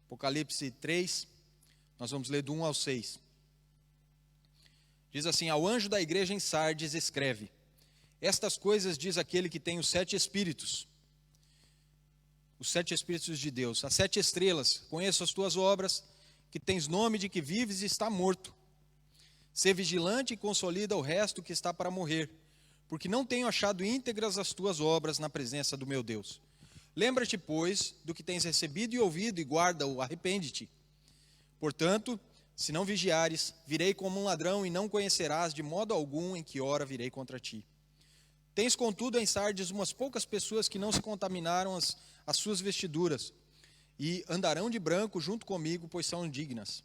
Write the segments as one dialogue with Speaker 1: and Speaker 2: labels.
Speaker 1: Apocalipse 3, nós vamos ler do 1 ao 6. Diz assim: ao anjo da igreja em Sardes escreve: estas coisas diz aquele que tem os 7 espíritos de Deus, as 7 estrelas. Conheço as tuas obras, que tens nome de que vives e está morto. Sê vigilante e consolida o resto que está para morrer, porque não tenho achado íntegras as tuas obras na presença do meu Deus. Lembra-te, pois, do que tens recebido e ouvido, e guarda-o, arrepende-te. Portanto, se não vigiares, virei como um ladrão, e não conhecerás de modo algum em que hora virei contra ti. Tens, contudo, em Sardes umas poucas pessoas que não se contaminaram as suas vestiduras, e andarão de branco junto comigo, pois são dignas.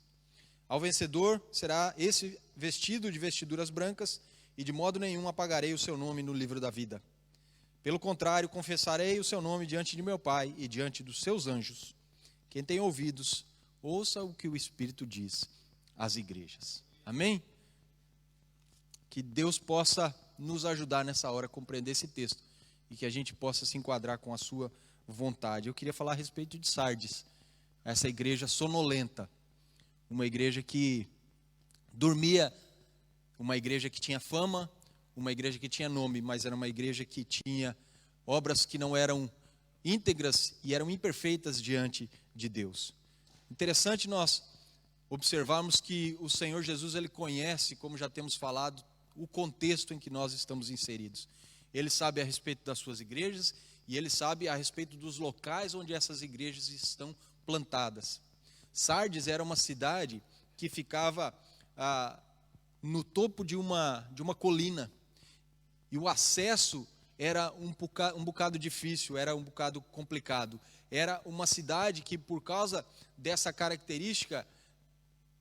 Speaker 1: Ao vencedor será esse vestido de vestiduras brancas, e de modo nenhum apagarei o seu nome no livro da vida. Pelo contrário, confessarei o seu nome diante de meu Pai e diante dos seus anjos. Quem tem ouvidos, ouça o que o Espírito diz às igrejas. Amém? Que Deus possa nos ajudar nessa hora a compreender esse texto e que a gente possa se enquadrar com a sua vontade. Eu queria falar a respeito de Sardes, essa igreja sonolenta, uma igreja que dormia, uma igreja que tinha fama, uma igreja que tinha nome, mas era uma igreja que tinha obras que não eram íntegras e eram imperfeitas diante de Deus. Interessante nós observarmos que o Senhor Jesus, Ele conhece, como já temos falado, o contexto em que nós estamos inseridos. Ele sabe a respeito das suas igrejas e Ele sabe a respeito dos locais onde essas igrejas estão plantadas. Sardes era uma cidade que ficava no topo de uma colina, e o acesso era um bocado difícil, era um bocado complicado. Era uma cidade que, por causa dessa característica,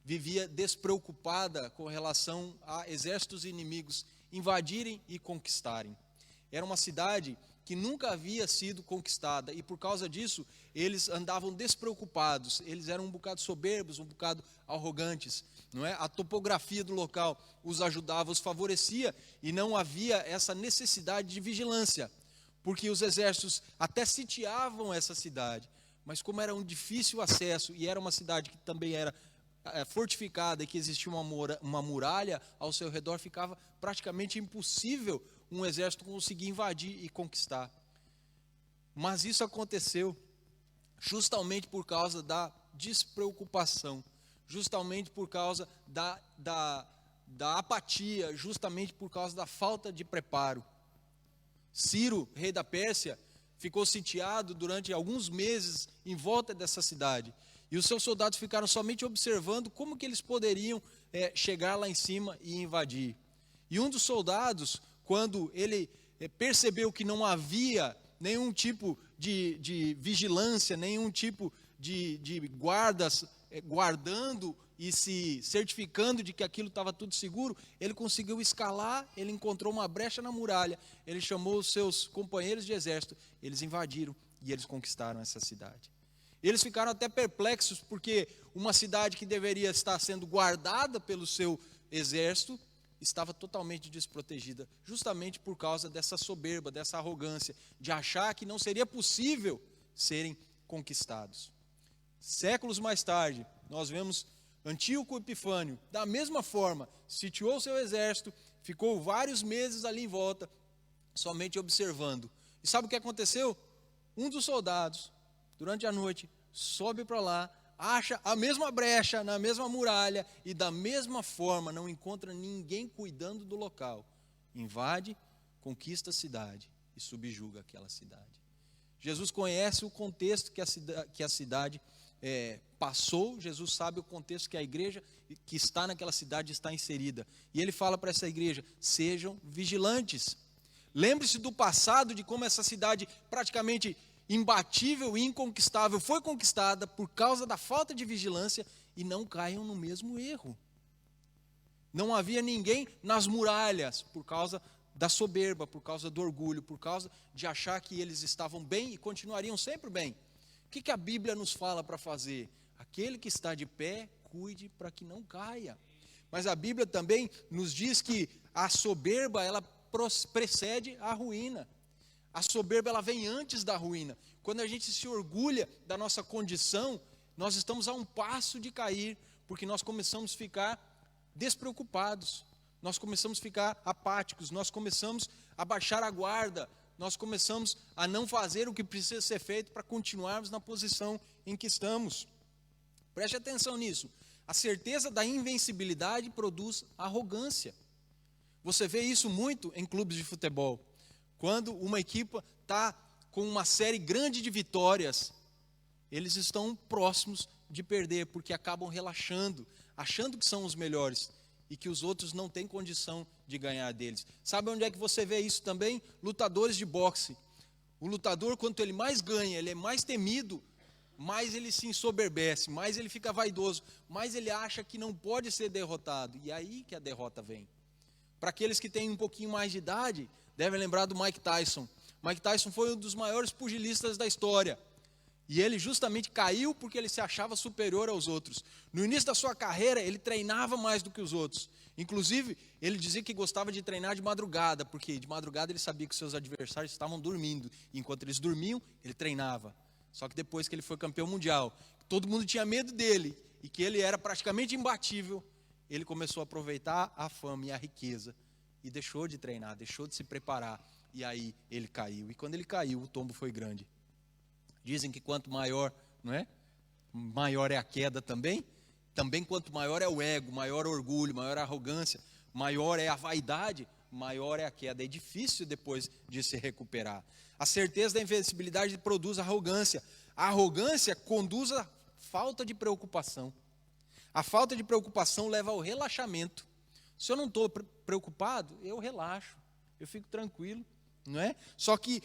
Speaker 1: vivia despreocupada com relação a exércitos inimigos invadirem e conquistarem. Era uma cidade que nunca havia sido conquistada, e por causa disso, eles andavam despreocupados, eles eram um bocado soberbos, um bocado arrogantes, não é? A topografia do local os ajudava, os favorecia, e não havia essa necessidade de vigilância, porque os exércitos até sitiavam essa cidade, mas como era um difícil acesso, e era uma cidade que também era fortificada, e que existia uma muralha ao seu redor, ficava praticamente impossível um exército conseguir invadir e conquistar. Mas isso aconteceu justamente por causa da despreocupação, justamente por causa da apatia, justamente por causa da falta de preparo. Ciro, rei da Pérsia, ficou sitiado durante alguns meses em volta dessa cidade, e os seus soldados ficaram somente observando como que eles poderiam chegar lá em cima e invadir. E um dos soldados, quando ele percebeu que não havia nenhum tipo de vigilância, nenhum tipo de guardas guardando e se certificando de que aquilo estava tudo seguro, ele conseguiu escalar, ele encontrou uma brecha na muralha, ele chamou os seus companheiros de exército, eles invadiram e eles conquistaram essa cidade. Eles ficaram até perplexos, porque uma cidade que deveria estar sendo guardada pelo seu exército estava totalmente desprotegida, justamente por causa dessa soberba, dessa arrogância, de achar que não seria possível serem conquistados. Séculos mais tarde, nós vemos Antíoco Epifânio, da mesma forma, sitiou seu exército, ficou vários meses ali em volta, somente observando. E sabe o que aconteceu? Um dos soldados, durante a noite, sobe para lá, acha a mesma brecha na mesma muralha e da mesma forma não encontra ninguém cuidando do local. Invade, conquista a cidade e subjuga aquela cidade. Jesus conhece o contexto que a cidade passou, Jesus sabe o contexto que a igreja que está naquela cidade está inserida. E ele fala para essa igreja: sejam vigilantes. Lembre-se do passado, de como essa cidade praticamente imbatível e inconquistável foi conquistada por causa da falta de vigilância, e não caiam no mesmo erro. Não havia ninguém nas muralhas por causa da soberba, por causa do orgulho, por causa de achar que eles estavam bem e continuariam sempre bem. O que a Bíblia nos fala para fazer? Aquele que está de pé, cuide para que não caia. Mas a Bíblia também nos diz que a soberba, ela precede a ruína. A soberba, ela vem antes da ruína. Quando a gente se orgulha da nossa condição, nós estamos a um passo de cair, porque nós começamos a ficar despreocupados, nós começamos a ficar apáticos, nós começamos a baixar a guarda, nós começamos a não fazer o que precisa ser feito para continuarmos na posição em que estamos. Preste atenção nisso. A certeza da invencibilidade produz arrogância. Você vê isso muito em clubes de futebol. Quando uma equipe está com uma série grande de vitórias, eles estão próximos de perder, porque acabam relaxando, achando que são os melhores e que os outros não têm condição de ganhar deles. Sabe onde é que você vê isso também? Lutadores de boxe. O lutador, quanto ele mais ganha, ele é mais temido, mais ele se ensoberbece, mais ele fica vaidoso, mais ele acha que não pode ser derrotado. E aí que a derrota vem. Para aqueles que têm um pouquinho mais de idade, devem lembrar do Mike Tyson. Mike Tyson foi um dos maiores pugilistas da história. E ele justamente caiu porque ele se achava superior aos outros. No início da sua carreira, ele treinava mais do que os outros. Inclusive, ele dizia que gostava de treinar de madrugada, porque de madrugada ele sabia que seus adversários estavam dormindo. E enquanto eles dormiam, ele treinava. Só que depois que ele foi campeão mundial, todo mundo tinha medo dele e que ele era praticamente imbatível, ele começou a aproveitar a fama e a riqueza e deixou de treinar, deixou de se preparar. E aí ele caiu. E quando ele caiu, o tombo foi grande. Dizem que quanto maior, não é? Maior é a queda também. Também quanto maior é o ego, maior o orgulho, maior a arrogância, maior é a vaidade, maior é a queda. É difícil depois de se recuperar. A certeza da invencibilidade produz arrogância. A arrogância conduz à falta de preocupação. A falta de preocupação leva ao relaxamento. Se eu não estou preocupado, eu relaxo, eu fico tranquilo, não é? Só que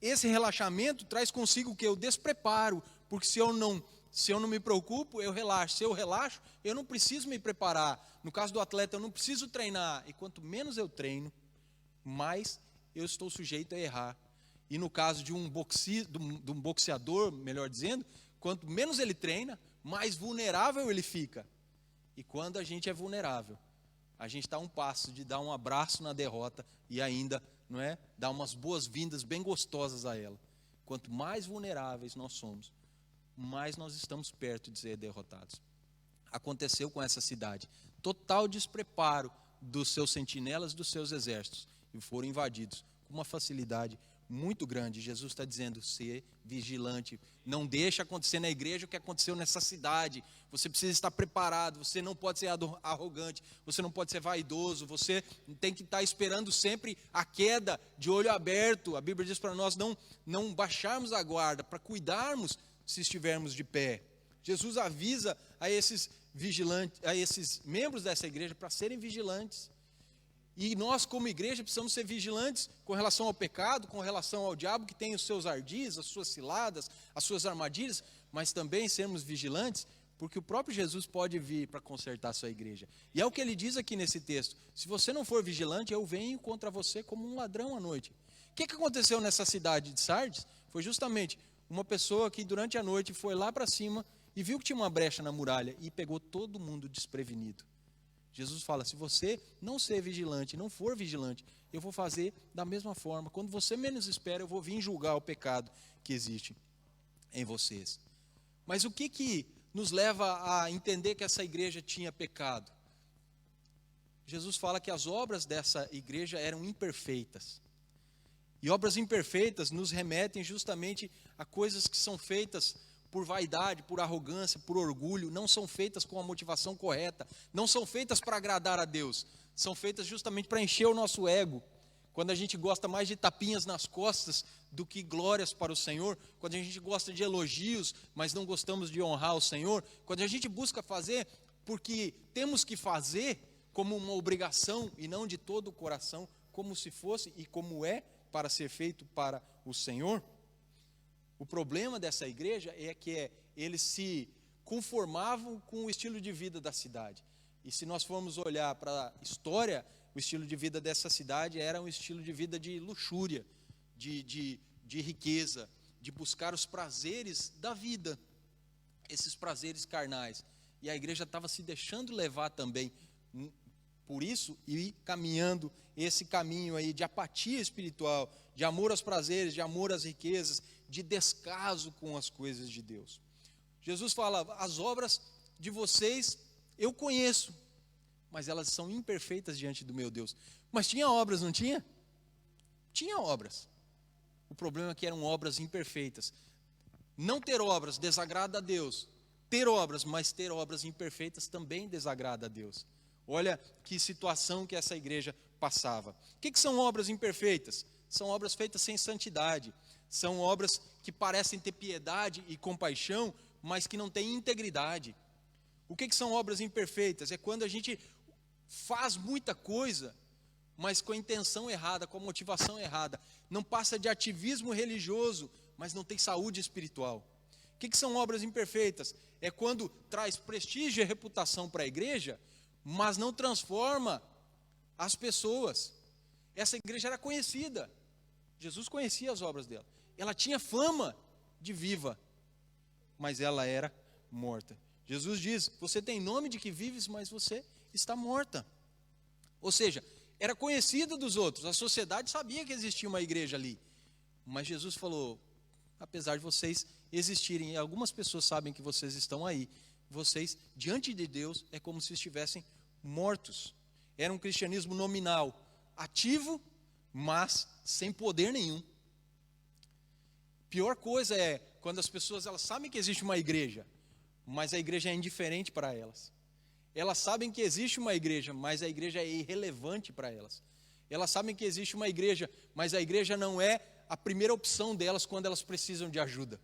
Speaker 1: esse relaxamento traz consigo o que? O despreparo, porque se eu não me preocupo, eu relaxo. Se eu relaxo, eu não preciso me preparar. No caso do atleta, eu não preciso treinar. E quanto menos eu treino, mais eu estou sujeito a errar. E no caso de um boxeador, melhor dizendo, quanto menos ele treina, mais vulnerável ele fica. E quando a gente é vulnerável, a gente está a um passo de dar um abraço na derrota e ainda, não é, dar umas boas-vindas bem gostosas a ela. Quanto mais vulneráveis nós somos, mais nós estamos perto de ser derrotados. Aconteceu com essa cidade. Total despreparo dos seus sentinelas, dos seus exércitos. E foram invadidos com uma facilidade muito grande. Jesus está dizendo, ser vigilante. Não deixe acontecer na igreja o que aconteceu nessa cidade. Você precisa estar preparado, você não pode ser arrogante, você não pode ser vaidoso, você tem que estar esperando sempre a queda de olho aberto. A Bíblia diz para nós não baixarmos a guarda, para cuidarmos se estivermos de pé. Jesus avisa a esses vigilantes, a esses membros dessa igreja para serem vigilantes. E nós, como igreja, precisamos ser vigilantes com relação ao pecado, com relação ao diabo, que tem os seus ardis, as suas ciladas, as suas armadilhas, mas também sermos vigilantes, porque o próprio Jesus pode vir para consertar a sua igreja. E é o que ele diz aqui nesse texto: se você não for vigilante, eu venho contra você como um ladrão à noite. O que aconteceu nessa cidade de Sardes? Foi justamente uma pessoa que durante a noite foi lá para cima e viu que tinha uma brecha na muralha e pegou todo mundo desprevenido. Jesus fala, se você não ser vigilante, não for vigilante, eu vou fazer da mesma forma. Quando você menos espera, eu vou vir julgar o pecado que existe em vocês. Mas o que nos leva a entender que essa igreja tinha pecado? Jesus fala que as obras dessa igreja eram imperfeitas. E obras imperfeitas nos remetem justamente a coisas que são feitas por vaidade, por arrogância, por orgulho, não são feitas com a motivação correta, não são feitas para agradar a Deus, são feitas justamente para encher o nosso ego. Quando a gente gosta mais de tapinhas nas costas do que glórias para o Senhor, quando a gente gosta de elogios, mas não gostamos de honrar o Senhor, quando a gente busca fazer porque temos que fazer como uma obrigação e não de todo o coração, como se fosse e como é para ser feito para o Senhor. O problema dessa igreja é que eles se conformavam com o estilo de vida da cidade. E se nós formos olhar para a história, o estilo de vida dessa cidade era um estilo de vida de luxúria, de riqueza, de buscar os prazeres da vida, esses prazeres carnais. E a igreja estava se deixando levar também por isso e caminhando esse caminho aí de apatia espiritual, de amor aos prazeres, de amor às riquezas, de descaso com as coisas de Deus. Jesus fala, as obras de vocês eu conheço, mas elas são imperfeitas diante do meu Deus. Mas tinha obras, não tinha? Tinha obras. O problema é que eram obras imperfeitas. Não ter obras desagrada a Deus. Ter obras, mas ter obras imperfeitas também desagrada a Deus. Olha que situação que essa igreja passava. O que são obras imperfeitas? São obras feitas sem santidade. São obras que parecem ter piedade e compaixão, mas que não têm integridade. O que são obras imperfeitas? É quando a gente faz muita coisa, mas com a intenção errada, com a motivação errada. Não passa de ativismo religioso, mas não tem saúde espiritual. O que são obras imperfeitas? É quando traz prestígio e reputação para a igreja, mas não transforma as pessoas. Essa igreja era conhecida. Jesus conhecia as obras dela. Ela tinha fama de viva, mas ela era morta. Jesus diz, você tem nome de que vives, mas você está morta. Ou seja, era conhecida dos outros, a sociedade sabia que existia uma igreja ali. Mas Jesus falou, apesar de vocês existirem, e algumas pessoas sabem que vocês estão aí, vocês, diante de Deus, é como se estivessem mortos. Era um cristianismo nominal, ativo, mas sem poder nenhum. Pior coisa é quando as pessoas elas sabem que existe uma igreja, mas a igreja é indiferente para elas. Elas sabem que existe uma igreja, mas a igreja é irrelevante para elas. Elas sabem que existe uma igreja, mas a igreja não é a primeira opção delas quando elas precisam de ajuda.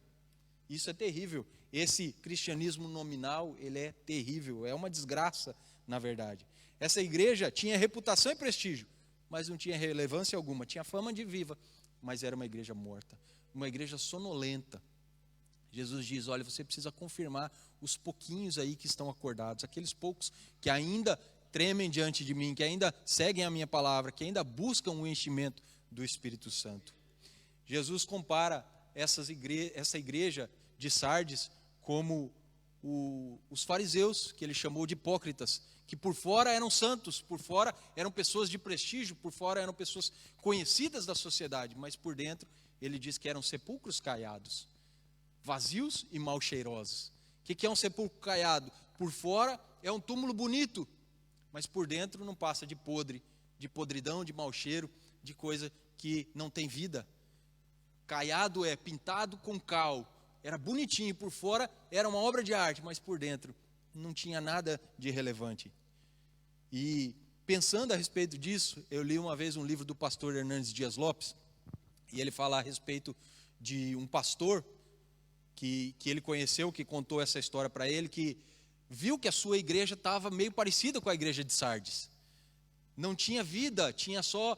Speaker 1: Isso é terrível. Esse cristianismo nominal, ele é terrível, é uma desgraça, na verdade. Essa igreja tinha reputação e prestígio, mas não tinha relevância alguma, tinha fama de viva, mas era uma igreja morta, uma igreja sonolenta. Jesus diz, olha, você precisa confirmar os pouquinhos aí que estão acordados, aqueles poucos que ainda tremem diante de mim, que ainda seguem a minha palavra, que ainda buscam o enchimento do Espírito Santo. Jesus compara essa igreja de Sardes como os fariseus, que ele chamou de hipócritas, que por fora eram santos, por fora eram pessoas de prestígio, por fora eram pessoas conhecidas da sociedade, mas por dentro ele diz que eram sepulcros caiados, vazios e mal cheirosos. O que é um sepulcro caiado? Por fora é um túmulo bonito, mas por dentro não passa de podre, de podridão, de mau cheiro, de coisa que não tem vida. Caiado é pintado com cal, era bonitinho, por fora era uma obra de arte, mas por dentro não tinha nada de relevante. E pensando a respeito disso, eu li uma vez um livro do pastor Hernandes Dias Lopes, e ele fala a respeito de um pastor que ele conheceu, que contou essa história para ele, que viu que a sua igreja estava meio parecida com a igreja de Sardes. Não tinha vida, tinha só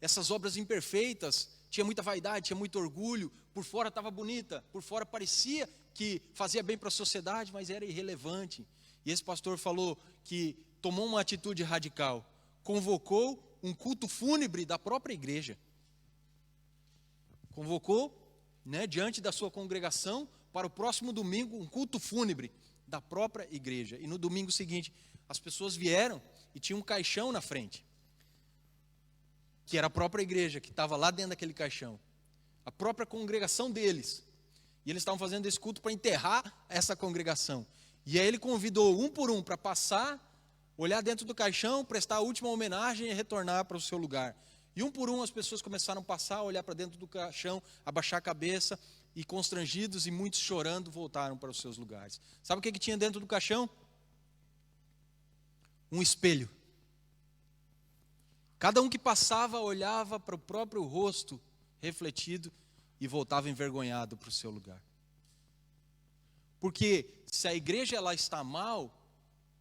Speaker 1: essas obras imperfeitas, tinha muita vaidade, tinha muito orgulho, por fora estava bonita, por fora parecia que fazia bem para a sociedade, mas era irrelevante. E esse pastor falou que tomou uma atitude radical, convocou um culto fúnebre da própria igreja. Convocou, diante da sua congregação, para o próximo domingo, um culto fúnebre da própria igreja. E no domingo seguinte, as pessoas vieram e tinha um caixão na frente, que era a própria igreja, que estava lá dentro daquele caixão, a própria congregação deles. E eles estavam fazendo esse culto para enterrar essa congregação. E aí ele convidou um por um para passar, olhar dentro do caixão, prestar a última homenagem e retornar para o seu lugar. E um por um as pessoas começaram a passar, olhar para dentro do caixão, abaixar a cabeça, e constrangidos e muitos chorando voltaram para os seus lugares. Sabe o que tinha dentro do caixão? Um espelho. Cada um que passava olhava para o próprio rosto refletido e voltava envergonhado para o seu lugar. Porque se a igreja ela está mal,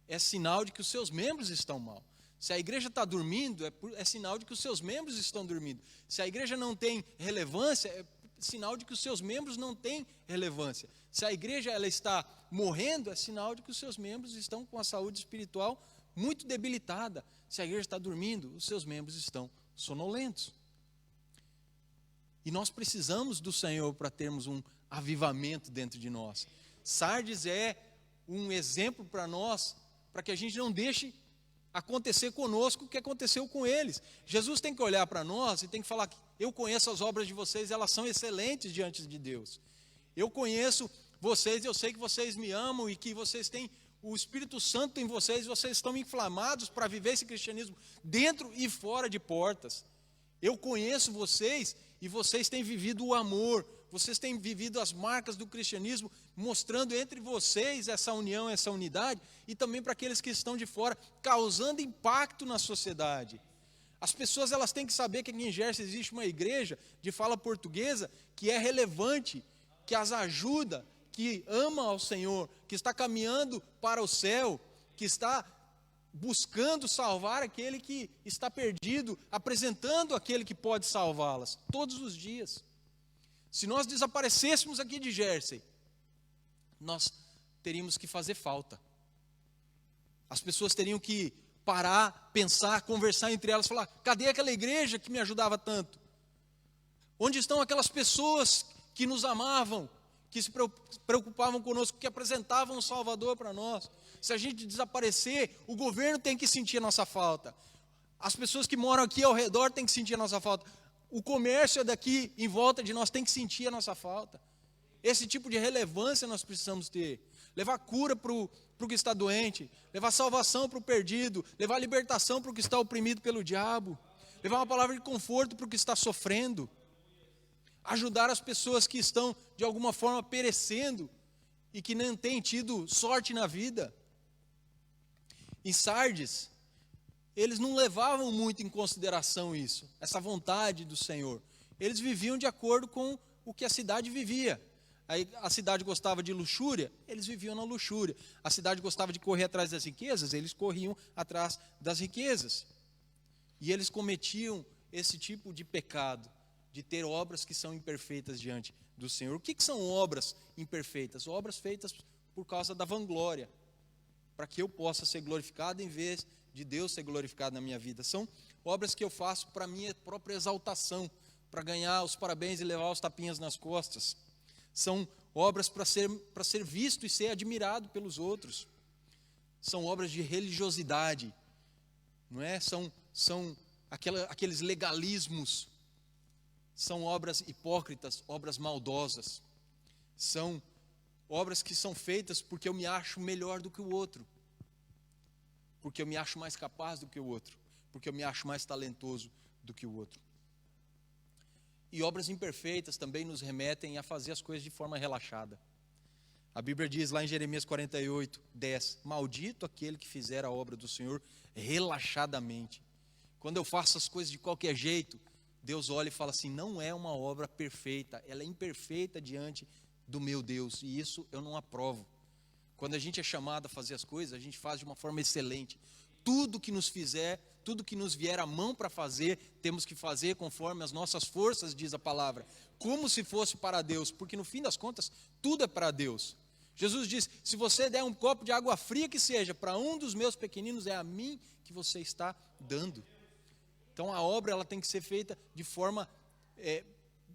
Speaker 1: é sinal de que os seus membros estão mal. Se a igreja está dormindo, é sinal de que os seus membros estão dormindo. Se a igreja não tem relevância, é sinal de que os seus membros não têm relevância. Se a igreja ela está morrendo, é sinal de que os seus membros estão com a saúde espiritual muito debilitada. Se a igreja está dormindo, os seus membros estão sonolentos. E nós precisamos do Senhor para termos um avivamento dentro de nós. Sardes é um exemplo para nós, para que a gente não deixe acontecer conosco o que aconteceu com eles. Jesus tem que olhar para nós e tem que falar que eu conheço as obras de vocês, elas são excelentes diante de Deus. Eu conheço, vocês, eu sei que vocês me amam e que vocês têm o Espírito Santo em vocês, vocês estão inflamados para viver esse cristianismo dentro e fora de portas. Eu conheço vocês e vocês têm vivido o amor, vocês têm vivido as marcas do cristianismo, mostrando entre vocês essa união, essa unidade, e também para aqueles que estão de fora, causando impacto na sociedade. As pessoas, elas têm que saber que aqui em Jersey existe uma igreja de fala portuguesa que é relevante, que as ajuda, que ama ao Senhor, que está caminhando para o céu, que está buscando salvar aquele que está perdido, apresentando aquele que pode salvá-las, todos os dias. Se nós desaparecêssemos aqui de Jersey, nós teríamos que fazer falta. As pessoas teriam que parar, pensar, conversar entre elas, falar: cadê aquela igreja que me ajudava tanto? Onde estão aquelas pessoas que nos amavam, que se preocupavam conosco, que apresentavam um Salvador para nós? Se a gente desaparecer, o governo tem que sentir a nossa falta. As pessoas que moram aqui ao redor têm que sentir a nossa falta. O comércio daqui em volta de nós tem que sentir a nossa falta. Esse tipo de relevância nós precisamos ter. Levar cura para o que está doente, levar salvação para o perdido, levar libertação para o que está oprimido pelo diabo, levar uma palavra de conforto para o que está sofrendo, ajudar as pessoas que estão de alguma forma perecendo e que não têm tido sorte na vida. Em Sardes, eles não levavam muito em consideração isso, essa vontade do Senhor. Eles viviam de acordo com o que a cidade vivia. Aí a cidade gostava de luxúria, eles viviam na luxúria. A cidade gostava de correr atrás das riquezas, eles corriam atrás das riquezas. E eles cometiam esse tipo de pecado, de ter obras que são imperfeitas diante do Senhor. O que são obras imperfeitas? Obras feitas por causa da vanglória, para que eu possa ser glorificado em vez de Deus ser glorificado na minha vida. São obras que eu faço para minha própria exaltação, para ganhar os parabéns e levar os tapinhas nas costas. São obras para ser visto e ser admirado pelos outros. São obras de religiosidade, não é? São aqueles legalismos. São obras hipócritas, obras maldosas. São obras que são feitas porque eu me acho melhor do que o outro, porque eu me acho mais capaz do que o outro, porque eu me acho mais talentoso do que o outro. E obras imperfeitas também nos remetem a fazer as coisas de forma relaxada. A Bíblia diz lá em Jeremias 48, 10, maldito aquele que fizer a obra do Senhor relaxadamente. Quando eu faço as coisas de qualquer jeito, Deus olha e fala assim: não é uma obra perfeita, ela é imperfeita diante do meu Deus, e isso eu não aprovo. Quando a gente é chamado a fazer as coisas, a gente faz de uma forma excelente. Tudo que nos vier à mão para fazer, temos que fazer conforme as nossas forças, diz a palavra, como se fosse para Deus, porque no fim das contas, tudo é para Deus. Jesus diz: se você der um copo de água fria que seja para um dos meus pequeninos, é a mim que você está dando. Então a obra, ela tem que ser feita de forma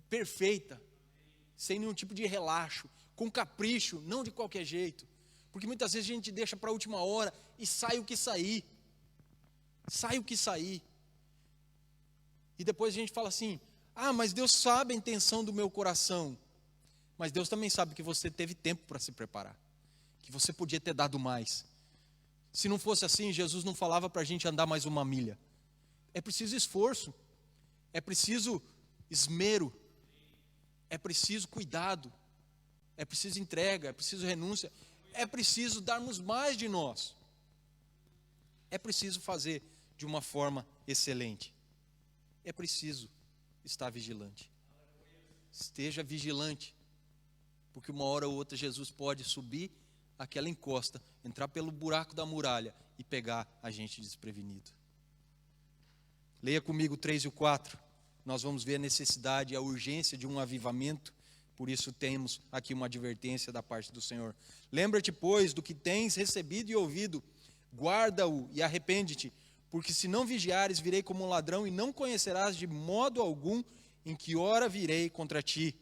Speaker 1: perfeita, sem nenhum tipo de relaxo, com capricho, não de qualquer jeito. Porque muitas vezes a gente deixa para a última hora e sai o que sair. Sai o que sair. E depois a gente fala assim: ah, mas Deus sabe a intenção do meu coração. Mas Deus também sabe que você teve tempo para se preparar, que você podia ter dado mais. Se não fosse assim, Jesus não falava para a gente andar mais uma milha. É preciso esforço, é preciso esmero, é preciso cuidado, é preciso entrega, é preciso renúncia, é preciso darmos mais de nós. É preciso fazer de uma forma excelente. É preciso estar vigilante. Esteja vigilante, porque uma hora ou outra Jesus pode subir aquela encosta, entrar pelo buraco da muralha e pegar a gente desprevenido. Leia comigo o 3 e o 4. Nós vamos ver a necessidade e a urgência de um avivamento. Por isso temos aqui uma advertência da parte do Senhor. Lembra-te, pois, do que tens recebido e ouvido, guarda-o e arrepende-te, porque se não vigiares, virei como um ladrão e não conhecerás de modo algum em que hora virei contra ti.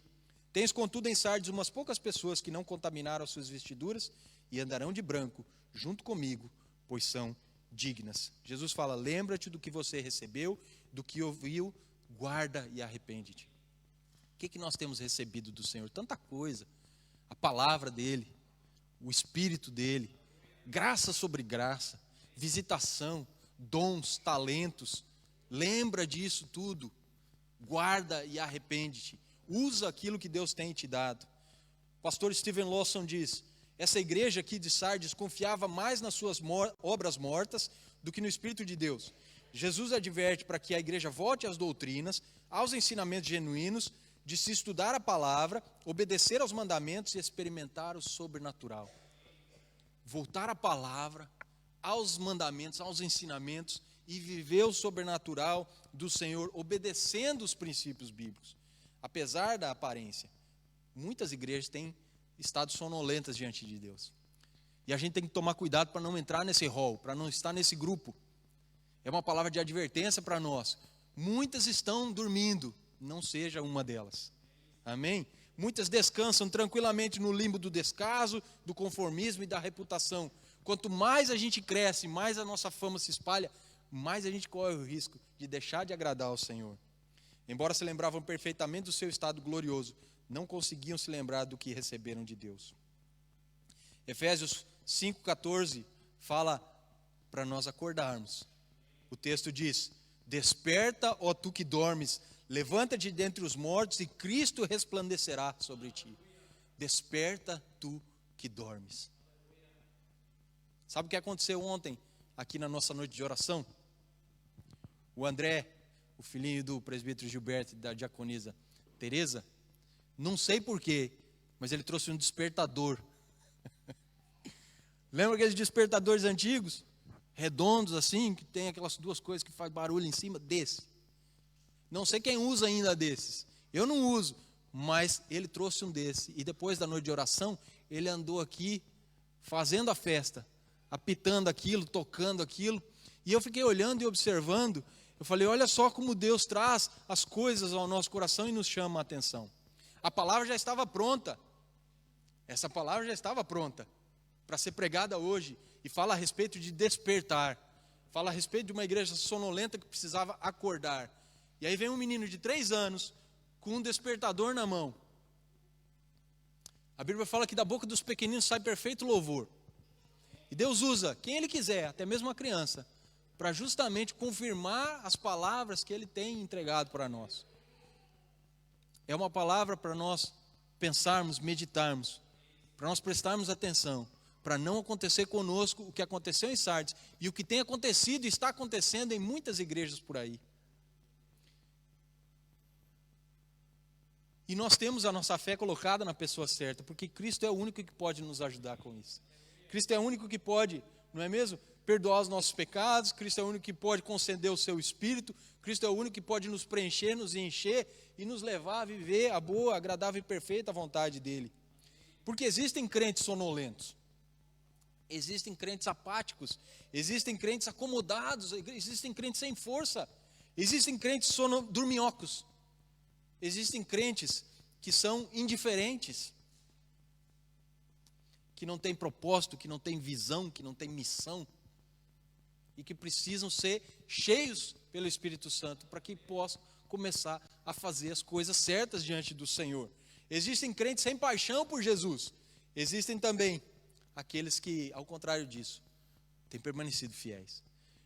Speaker 1: Tens, contudo, em Sardes umas poucas pessoas que não contaminaram as suas vestiduras e andarão de branco junto comigo, pois são dignas. Jesus fala: lembra-te do que você recebeu, do que ouviu, guarda e arrepende-te. O que nós temos recebido do Senhor? Tanta coisa. a palavra dele, o Espírito dele, graça sobre graça, visitação, dons, talentos. Lembra disso tudo, guarda e arrepende-te. Usa aquilo que Deus tem te dado. O pastor Steven Lawson diz: essa igreja aqui de Sardes confiava mais nas suas obras mortas do que no Espírito de Deus. Jesus adverte para que a igreja volte às doutrinas, aos ensinamentos genuínos, de se estudar a palavra, obedecer aos mandamentos e experimentar o sobrenatural. Voltar à palavra, aos mandamentos, aos ensinamentos e viver o sobrenatural do Senhor, obedecendo os princípios bíblicos. Apesar da aparência, muitas igrejas têm estado sonolentas diante de Deus. E a gente tem que tomar cuidado para não entrar nesse rol, para não estar nesse grupo. É uma palavra de advertência para nós. Muitas estão dormindo, não seja uma delas. Amém? Muitas descansam tranquilamente no limbo do descaso, do conformismo e da reputação. Quanto mais a gente cresce, mais a nossa fama se espalha, mais a gente corre o risco de deixar de agradar ao Senhor. Embora se lembravam perfeitamente do seu estado glorioso, não conseguiam se lembrar do que receberam de Deus. Efésios 5,14 fala para nós acordarmos. O texto diz: desperta, ó tu que dormes, levanta-te dentre os mortos e Cristo resplandecerá sobre ti. Desperta, tu que dormes. Sabe o que aconteceu ontem aqui na nossa noite de oração? O André, o filhinho do presbítero Gilberto e da diaconisa Teresa, não sei porquê, mas ele trouxe um despertador. Lembra aqueles despertadores antigos? Redondos assim, que tem aquelas duas coisas que faz barulho em cima? Desse. Não sei quem usa ainda desses. Eu não uso, mas ele trouxe um desse. E depois da noite de oração, ele andou aqui fazendo a festa, apitando aquilo, tocando aquilo. E eu fiquei olhando e observando. Eu falei, olha só como Deus traz as coisas ao nosso coração e nos chama a atenção. A palavra já estava pronta. Essa palavra já estava pronta para ser pregada hoje. E fala a respeito de despertar. Fala a respeito de uma igreja sonolenta que precisava acordar. E aí vem um menino de 3 anos com um despertador na mão. A Bíblia fala que da boca dos pequeninos sai perfeito louvor. E Deus usa quem Ele quiser, até mesmo a criança, para justamente confirmar as palavras que Ele tem entregado para nós. É uma palavra para nós pensarmos, meditarmos, para nós prestarmos atenção, para não acontecer conosco o que aconteceu em Sardes e o que tem acontecido e está acontecendo em muitas igrejas por aí. E nós temos a nossa fé colocada na pessoa certa, porque Cristo é o único que pode nos ajudar com isso. Cristo é o único que pode, não é mesmo, perdoar os nossos pecados. Cristo é o único que pode conceder o seu Espírito. Cristo é o único que pode nos preencher, nos encher e nos levar a viver a boa, agradável e perfeita vontade dEle. Porque existem crentes sonolentos, existem crentes apáticos, existem crentes acomodados, existem crentes sem força, existem crentes dorminhocos, existem crentes que são indiferentes, que não têm propósito, que não têm visão, que não têm missão, e que precisam ser cheios pelo Espírito Santo para que possam começar a fazer as coisas certas diante do Senhor. Existem crentes sem paixão por Jesus, existem também aqueles que, ao contrário disso, têm permanecido fiéis.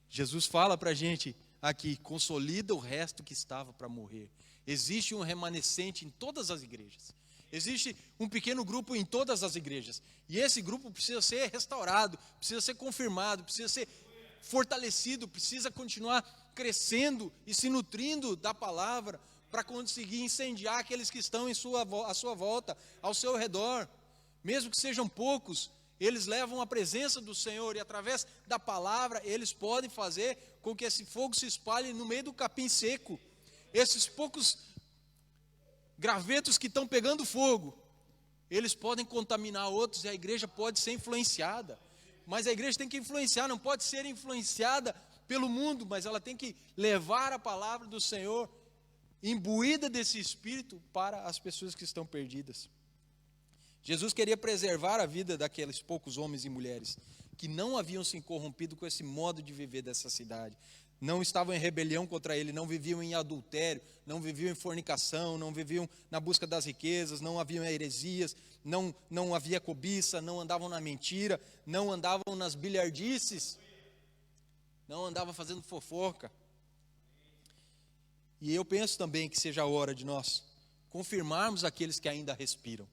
Speaker 1: Jesus fala para a gente aqui, consolida o resto que estava para morrer. Existe um remanescente em todas as igrejas. Existe um pequeno grupo em todas as igrejas. E esse grupo precisa ser restaurado, precisa ser confirmado, precisa ser fortalecido, precisa continuar crescendo e se nutrindo da palavra para conseguir incendiar aqueles que estão à sua volta, ao seu redor. Mesmo que sejam poucos, eles levam a presença do Senhor e através da palavra eles podem fazer com que esse fogo se espalhe no meio do capim seco. Esses poucos gravetos que estão pegando fogo, eles podem contaminar outros e a igreja pode ser influenciada. Mas a igreja tem que influenciar, não pode ser influenciada pelo mundo, mas ela tem que levar a palavra do Senhor imbuída desse Espírito para as pessoas que estão perdidas. Jesus queria preservar a vida daqueles poucos homens e mulheres que não haviam se corrompido com esse modo de viver dessa cidade. Não estavam em rebelião contra ele, não viviam em adultério, não viviam em fornicação, não viviam na busca das riquezas, não haviam heresias, não havia cobiça, não andavam na mentira, não andavam nas bilhardices, não andavam fazendo fofoca. E eu penso também que seja a hora de nós confirmarmos aqueles que ainda respiram.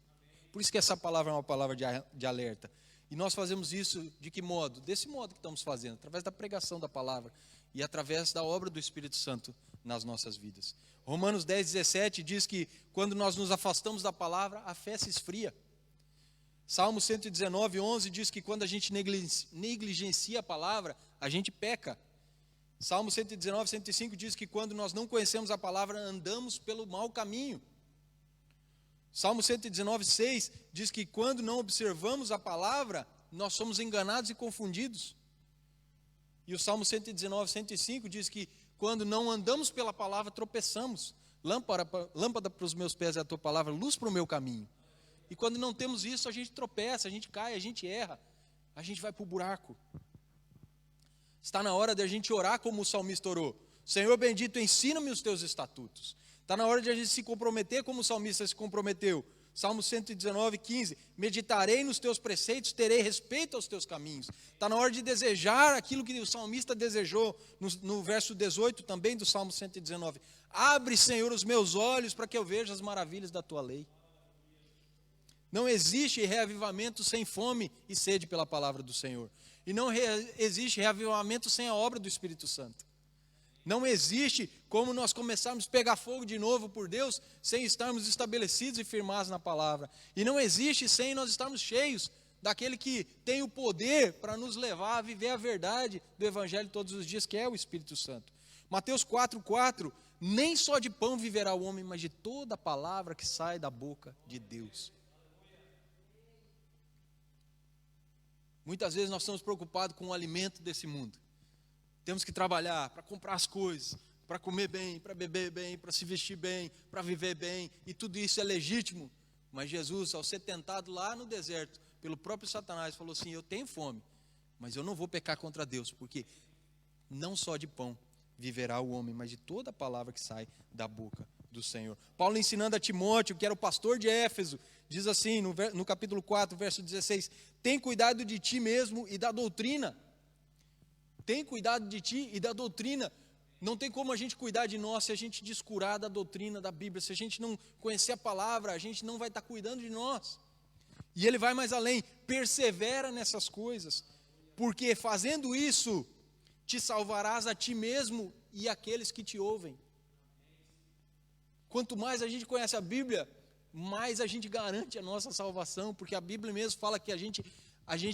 Speaker 1: Por isso que essa palavra é uma palavra de alerta. E nós fazemos isso de que modo? Desse modo que estamos fazendo, através da pregação da palavra e através da obra do Espírito Santo nas nossas vidas. Romanos 10:17 diz que quando nós nos afastamos da palavra, a fé se esfria. Salmo 119:11 diz que quando a gente negligencia a palavra, a gente peca. Salmo 119:105 diz que quando nós não conhecemos a palavra, andamos pelo mau caminho. Salmo 119:6 diz que quando não observamos a palavra, nós somos enganados e confundidos. E o Salmo 119:105 diz que quando não andamos pela palavra, tropeçamos. Lâmpada para os meus pés é a tua palavra, luz para o meu caminho. E quando não temos isso, a gente tropeça, a gente cai, a gente erra, a gente vai para o buraco. Está na hora de a gente orar como o salmista orou. Senhor bendito, ensina-me os teus estatutos. Está na hora de a gente se comprometer como o salmista se comprometeu. Salmo 119:15, meditarei nos teus preceitos, terei respeito aos teus caminhos. Está na hora de desejar aquilo que o salmista desejou no verso 18 também do Salmo 119. Abre, Senhor, os meus olhos para que eu veja as maravilhas da tua lei. Não existe reavivamento sem fome e sede pela palavra do Senhor. E não existe reavivamento sem a obra do Espírito Santo. Não existe como nós começarmos a pegar fogo de novo por Deus sem estarmos estabelecidos e firmados na palavra. E não existe sem nós estarmos cheios daquele que tem o poder para nos levar a viver a verdade do Evangelho todos os dias, que é o Espírito Santo. Mateus 4:4, nem só de pão viverá o homem, mas de toda a palavra que sai da boca de Deus. Muitas vezes nós estamos preocupados com o alimento desse mundo. Temos que trabalhar para comprar as coisas, para comer bem, para beber bem, para se vestir bem, para viver bem, e tudo isso é legítimo. Mas Jesus, ao ser tentado lá no deserto, pelo próprio Satanás, falou assim, eu tenho fome, mas eu não vou pecar contra Deus, porque não só de pão viverá o homem, mas de toda a palavra que sai da boca do Senhor. Paulo ensinando a Timóteo, que era o pastor de Éfeso, diz assim, no capítulo 4, verso 16, tem cuidado de ti mesmo e da doutrina. Tem cuidado de ti e da doutrina. Não tem como a gente cuidar de nós se a gente descurar da doutrina da Bíblia. Se a gente não conhecer a palavra, a gente não vai estar cuidando de nós. E ele vai mais além, persevera nessas coisas, porque fazendo isso, te salvarás a ti mesmo e aqueles que te ouvem. Quanto mais a gente conhece a Bíblia, mais a gente garante a nossa salvação, porque a Bíblia mesmo fala que a gente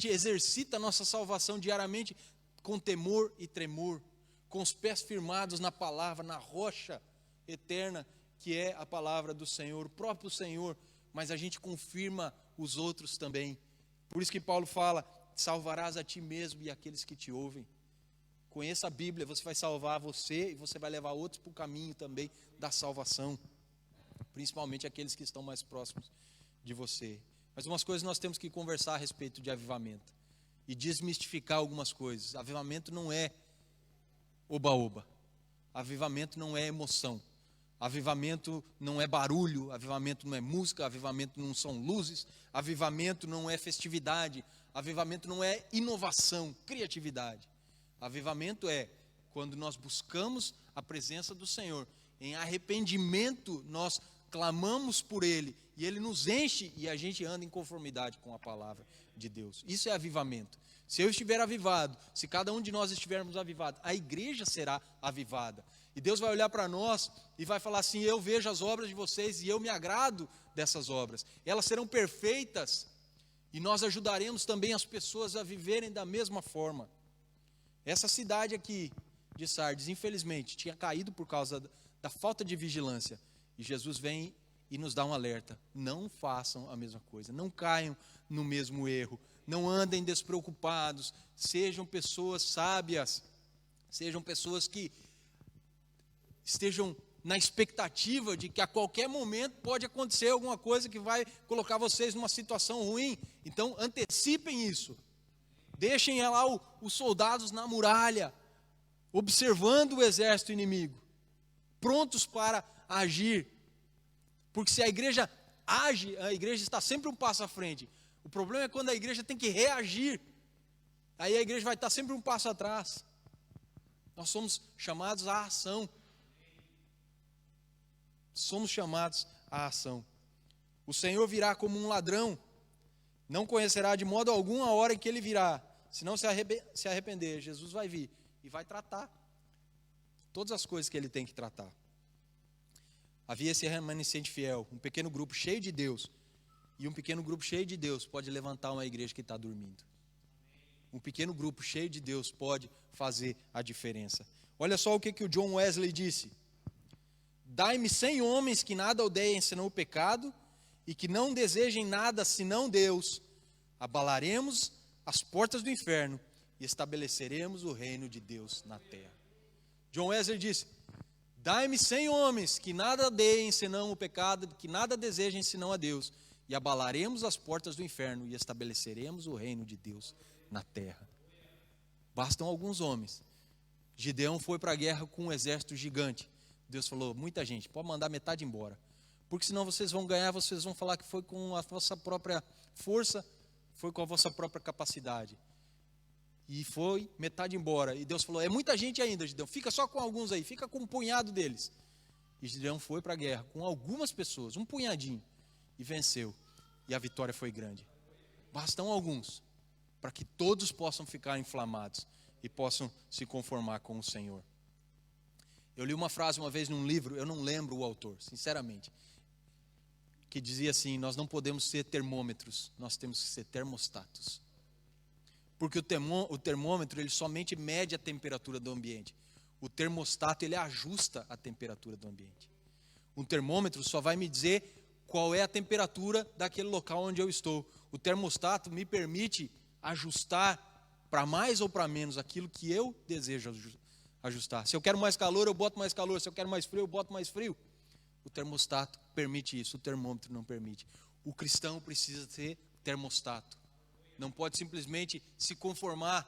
Speaker 1: exercita a nossa salvação diariamente, com temor e tremor, com os pés firmados na palavra, na rocha eterna, que é a palavra do Senhor, o próprio Senhor, mas a gente confirma os outros também. Por isso que Paulo fala, salvarás a ti mesmo e aqueles que te ouvem. Conheça a Bíblia, você vai salvar você e você vai levar outros para o caminho também da salvação, principalmente aqueles que estão mais próximos de você. Mas umas coisas nós temos que conversar a respeito de avivamento e desmistificar algumas coisas. Avivamento não é oba-oba. Avivamento não é emoção. Avivamento não é barulho. Avivamento não é música. Avivamento não são luzes. Avivamento não é festividade. Avivamento não é inovação, criatividade. Avivamento é quando nós buscamos a presença do Senhor. Em arrependimento nós clamamos por Ele e Ele nos enche e a gente anda em conformidade com a palavra de Deus. Isso é avivamento. Se eu estiver avivado, se cada um de nós estivermos avivados, a igreja será avivada. E Deus vai olhar para nós e vai falar assim, eu vejo as obras de vocês e eu me agrado dessas obras. Elas serão perfeitas e nós ajudaremos também as pessoas a viverem da mesma forma. Essa cidade aqui de Sardes, infelizmente, tinha caído por causa da falta de vigilância. E Jesus vem e nos dá um alerta. Não façam a mesma coisa. Não caiam no mesmo erro. Não andem despreocupados. Sejam pessoas sábias. Sejam pessoas que estejam na expectativa de que a qualquer momento pode acontecer alguma coisa que vai colocar vocês numa situação ruim. Então, antecipem isso. Deixem lá os soldados na muralha, observando o exército inimigo, prontos para agir. Porque se a igreja age, a igreja está sempre um passo à frente. O problema é quando a igreja tem que reagir. Aí a igreja vai estar sempre um passo atrás. Nós somos chamados à ação. Somos chamados à ação. O Senhor virá como um ladrão. Não conhecerá de modo algum a hora em que ele virá. Se não se arrepender, Jesus vai vir e vai tratar todas as coisas que ele tem que tratar. Havia esse remanescente fiel, um pequeno grupo cheio de Deus. E um pequeno grupo cheio de Deus pode levantar uma igreja que está dormindo. Um pequeno grupo cheio de Deus pode fazer a diferença. Olha só o que o John Wesley disse. Dai-me 100 homens que nada odeiem senão o pecado e que não desejem nada senão Deus. Abalaremos as portas do inferno e estabeleceremos o reino de Deus na terra. John Wesley disse, dai-me 100 homens que nada odeiem senão o pecado, que nada desejem senão a Deus, e abalaremos as portas do inferno e estabeleceremos o reino de Deus na terra. Bastam alguns homens. Gideão foi para a guerra com um exército gigante. Deus falou, muita gente, pode mandar metade embora, porque senão vocês vão ganhar, vocês vão falar que foi com a vossa própria força, foi com a vossa própria capacidade. E foi metade embora. E Deus falou, é muita gente ainda, Gideão, fica só com alguns aí, fica com um punhado deles. E Gideão foi para a guerra com algumas pessoas, um punhadinho, e venceu. E a vitória foi grande. Bastam alguns, para que todos possam ficar inflamados e possam se conformar com o Senhor. Eu li uma frase uma vez num livro, eu não lembro o autor, sinceramente, que dizia assim, nós não podemos ser termômetros, nós temos que ser termostatos. Porque o termômetro, ele somente mede a temperatura do ambiente. O termostato, ele ajusta a temperatura do ambiente. Um termômetro só vai me dizer qual é a temperatura daquele local onde eu estou. O termostato me permite ajustar para mais ou para menos aquilo que eu desejo ajustar. Se eu quero mais calor, eu boto mais calor. Se eu quero mais frio, eu boto mais frio. O termostato permite isso, o termômetro não permite. O cristão precisa ser termostato. Não pode simplesmente se conformar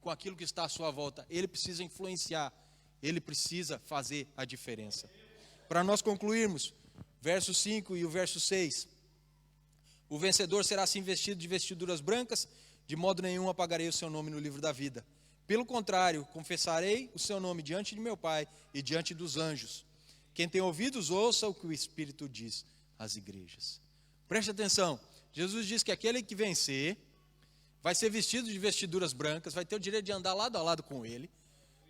Speaker 1: com aquilo que está à sua volta. Ele precisa influenciar, ele precisa fazer a diferença. Para nós concluirmos, verso 5 e o verso 6. O vencedor será assim vestido de vestiduras brancas, de modo nenhum apagarei o seu nome no livro da vida. Pelo contrário, confessarei o seu nome diante de meu Pai e diante dos anjos. Quem tem ouvidos, ouça o que o Espírito diz às igrejas. Preste atenção, Jesus diz que aquele que vencer vai ser vestido de vestiduras brancas, vai ter o direito de andar lado a lado com ele,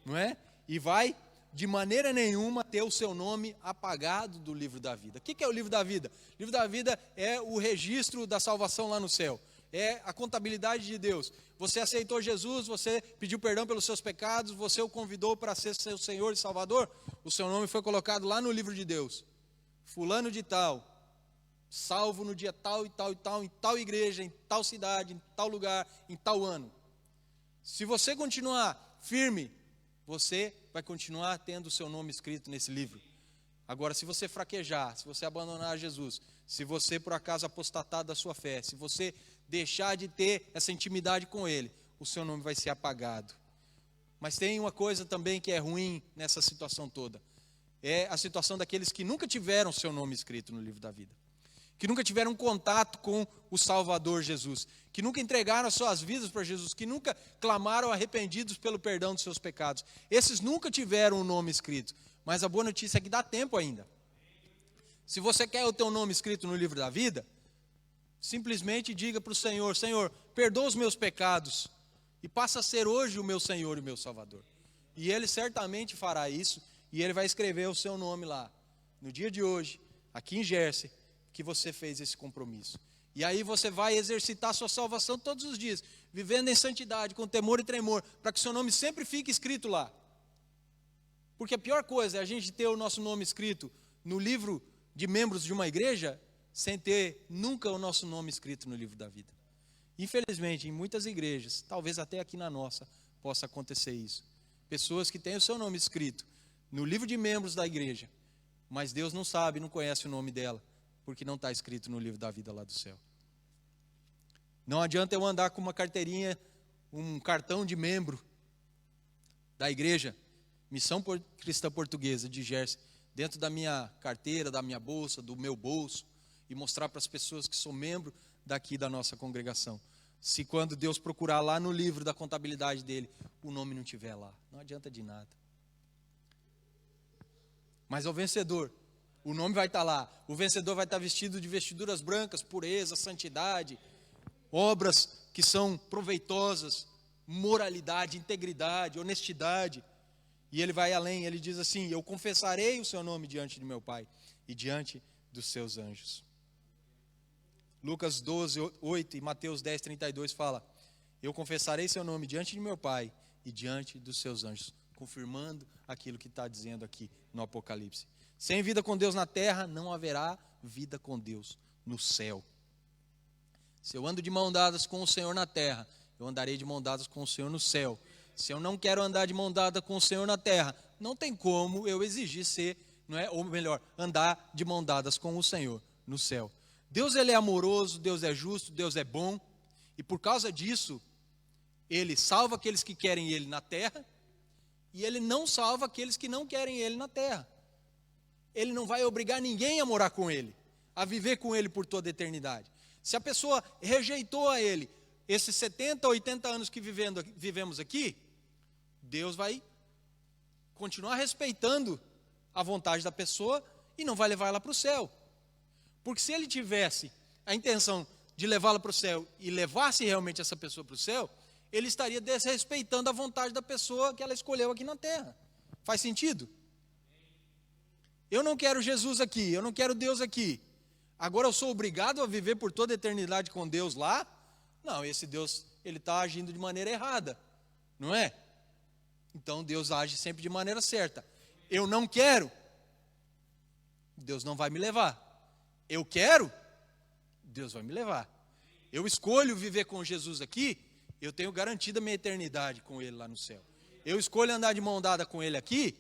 Speaker 1: não é? E vai, de maneira nenhuma, ter o seu nome apagado do livro da vida. O que é o livro da vida? O livro da vida é o registro da salvação lá no céu. É a contabilidade de Deus. Você aceitou Jesus, você pediu perdão pelos seus pecados, você o convidou para ser seu Senhor e Salvador, o seu nome foi colocado lá no livro de Deus. Fulano de tal, salvo no dia tal e tal e tal, em tal igreja, em tal cidade, em tal lugar, em tal ano. Se você continuar firme, você vai continuar tendo o seu nome escrito nesse livro. Agora, se você fraquejar, se você abandonar Jesus, se você por acaso apostatar da sua fé, se você deixar de ter essa intimidade com Ele, o seu nome vai ser apagado. Mas tem uma coisa também que é ruim nessa situação toda. É a situação daqueles que nunca tiveram seu nome escrito no livro da vida. Que nunca tiveram contato com o Salvador Jesus. Que nunca entregaram as suas vidas para Jesus. Que nunca clamaram arrependidos pelo perdão dos seus pecados. Esses nunca tiveram o nome escrito. Mas a boa notícia é que dá tempo ainda. Se você quer o teu nome escrito no livro da vida, simplesmente diga para o Senhor, Senhor, perdoa os meus pecados e passa a ser hoje o meu Senhor e o meu Salvador. E Ele certamente fará isso e Ele vai escrever o seu nome lá, no dia de hoje, aqui em Jersey, que você fez esse compromisso. E aí você vai exercitar a sua salvação todos os dias, vivendo em santidade, com temor e tremor, para que o seu nome sempre fique escrito lá. Porque a pior coisa é a gente ter o nosso nome escrito no livro de membros de uma igreja, sem ter nunca o nosso nome escrito no livro da vida. Infelizmente, em muitas igrejas, talvez até aqui na nossa, possa acontecer isso. Pessoas que têm o seu nome escrito no livro de membros da igreja, mas Deus não sabe, não conhece o nome dela, porque não está escrito no livro da vida lá do céu. Não adianta eu andar com uma carteirinha, um cartão de membro da igreja, Missão Cristã Portuguesa de Jersey, dentro da minha carteira, da minha bolsa, do meu bolso, e mostrar para as pessoas que sou membro daqui da nossa congregação. Se quando Deus procurar lá no livro da contabilidade dele, o nome não estiver lá, não adianta de nada. Mas ao vencedor, o nome vai estar lá. O vencedor vai estar vestido de vestiduras brancas, pureza, santidade, obras que são proveitosas, moralidade, integridade, honestidade. E ele vai além, ele diz assim: eu confessarei o seu nome diante de meu Pai e diante dos seus anjos. Lucas 12, 8 e Mateus 10, 32 fala: eu confessarei seu nome diante de meu Pai e diante dos seus anjos, confirmando aquilo que está dizendo aqui no Apocalipse. Sem vida com Deus na terra, não haverá vida com Deus no céu. Se eu ando de mão dadas com o Senhor na terra, eu andarei de mão dadas com o Senhor no céu. Se eu não quero andar de mão dada com o Senhor na terra, não tem como eu exigir ser, não é? Ou melhor, andar de mão dadas com o Senhor no céu. Deus, ele é amoroso, Deus é justo, Deus é bom, e por causa disso, ele salva aqueles que querem ele na terra, e ele não salva aqueles que não querem ele na terra. Ele não vai obrigar ninguém a morar com ele, a viver com ele por toda a eternidade. Se a pessoa rejeitou a ele, esses 70, 80 anos que vivemos aqui, Deus vai continuar respeitando a vontade da pessoa e não vai levar ela para o céu. Porque se ele tivesse a intenção de levá-la para o céu e levasse realmente essa pessoa para o céu, ele estaria desrespeitando a vontade da pessoa que ela escolheu aqui na terra. Faz sentido? Eu não quero Jesus aqui, eu não quero Deus aqui. Agora eu sou obrigado a viver por toda a eternidade com Deus lá? Não, esse Deus, ele está agindo de maneira errada, não é? Então Deus age sempre de maneira certa. Eu não quero, Deus não vai me levar. Eu quero, Deus vai me levar. Eu escolho viver com Jesus aqui, eu tenho garantida a minha eternidade com Ele lá no céu. Eu escolho andar de mão dada com Ele aqui,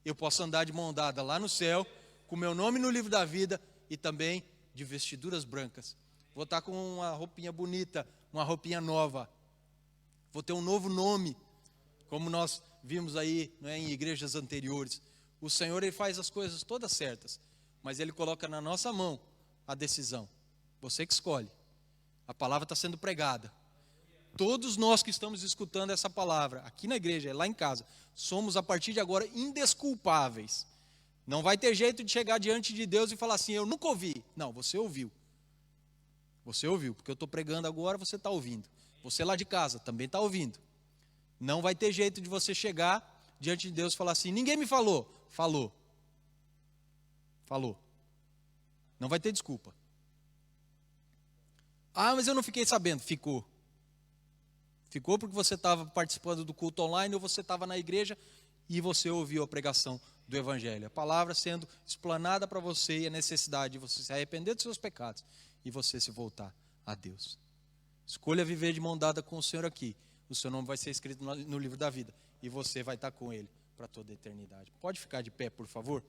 Speaker 1: eu posso andar de mão dada lá no céu, com meu nome no livro da vida e também de vestiduras brancas. Vou estar com uma roupinha bonita, uma roupinha nova. Vou ter um novo nome, como nós vimos aí, não é, em igrejas anteriores. O Senhor, ele faz as coisas todas certas, mas ele coloca na nossa mão a decisão. Você que escolhe. A palavra está sendo pregada. Todos nós que estamos escutando essa palavra, aqui na igreja, lá em casa, somos a partir de agora indesculpáveis. Não vai ter jeito de chegar diante de Deus e falar assim: eu nunca ouvi. Não, você ouviu. Você ouviu, porque eu estou pregando agora, você está ouvindo. Você lá de casa também está ouvindo. Não vai ter jeito de você chegar diante de Deus e falar assim: ninguém me falou. Falou. Falou. Não vai ter desculpa. Ah, mas eu não fiquei sabendo. Ficou. Ficou porque você estava participando do culto online ou você estava na igreja e você ouviu a pregação do Evangelho. A palavra sendo explanada para você e a necessidade de você se arrepender dos seus pecados e você se voltar a Deus. Escolha viver de mão dada com o Senhor aqui. O seu nome vai ser escrito no livro da vida e você vai estar com Ele para toda a eternidade. Pode ficar de pé, por favor?